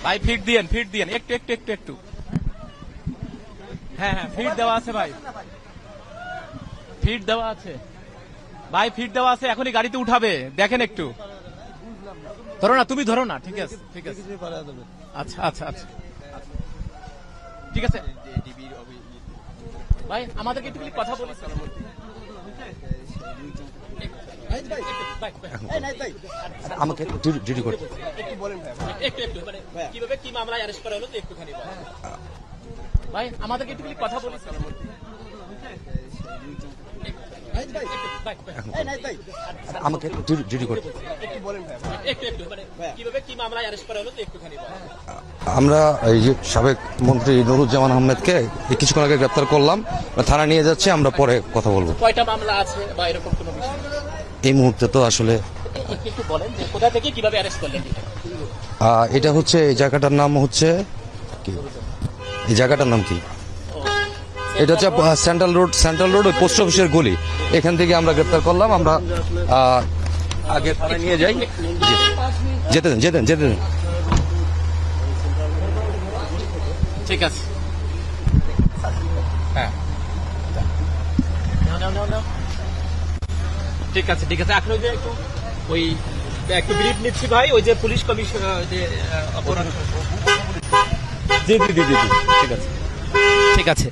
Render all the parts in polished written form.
ভাই ফিট দিয়েন একটু হ্যাঁ ফিট দেওয়া আছে ভাই, ফিট দেওয়া আছে ভাই, ফিট দেওয়া আছে, এখনই গাড়িতে উঠাবে, দেখেন একটু ধরো না, তুমি ধরো না, ঠিক আছে আচ্ছা ঠিক আছে ভাই, আমাদেরকে একটু কথা বলি। আমাকে ডিউটি করতে একটু মানে কিভাবে কি মামলায় অ্যারেস্ট করা হলো তো একটুখানি ভাই, আমাদেরকে একটু কথা বলি। আমাকে ডিউটি করতে একটু মানে কিভাবে কি মামলায় অ্যারেস্ট করা হলো তো একটুখানি আমরা এই যে সাবেক মন্ত্রী নুরুজ্জামান আহমেদকে কিছুক্ষণ আগে গ্রেপ্তার করলাম, থানা নিয়ে যাচ্ছে, আমরা পরে কথা বলবো। কয়টা মামলা আছে বা এরকম কোনো বিষয় এই মুহূর্তে তো আসলে একটু বলেন যে কোথা থেকে কিভাবে অ্যারেস্ট করলেন? এটা হচ্ছে, এই জায়গাটার নাম হচ্ছে কি, এই জায়গাটার নাম কি, এটা হচ্ছে সেন্ট্রাল রোড ওই পোস্ট অফিসের গলি, এখান থেকে আমরা গ্রেপ্তার করলাম। আমরা আগে থানায় নিয়ে যাই, যেতে দেন ঠিক আছে, হ্যাঁ ঠিক আছে এখন ওই যে একটু ব্রিফ নিচ্ছি ভাই, ওই যে পুলিশ কমিশন যে অপরাধ, জি ঠিক আছে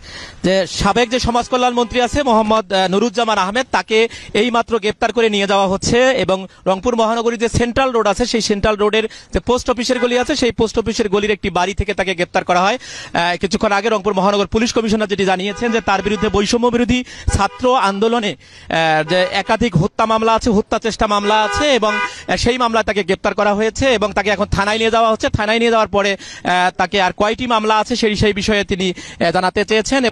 যে সাবেক যে সমাজ কল্যাণ মন্ত্রী আছে মোহাম্মদ নুরুজ্জামান আহমেদ, তাকে এই মাত্র গ্রেপ্তার করে নিয়ে যাওয়া হচ্ছে এবং রংপুর মহানগরীর যে সেন্ট্রাল রোড আছে সেই সেন্ট্রাল রোডের যে পোস্ট অফিসের গলি আছে সেই পোস্ট অফিসের গলির একটি বাড়ি থেকে তাকে গ্রেপ্তার করা হয়। কিছুক্ষণ আগে রংপুর মহানগর পুলিশ কমিশনার যেটি জানিয়েছেন যে তার বিরুদ্ধে বৈষম্য বিরোধী ছাত্র আন্দোলনে যে একাধিক হত্যা মামলা আছে, হত্যা চেষ্টা মামলা আছে এবং সেই মামলায় তাকে গ্রেপ্তার করা হয়েছে এবং তাকে এখন থানায় নিয়ে যাওয়া হচ্ছে। থানায় নিয়ে যাওয়ার পরে তাকে আর কয়টি মামলা আছে সেই বিষয়ে তিনি জানাতে চেয়েছেন।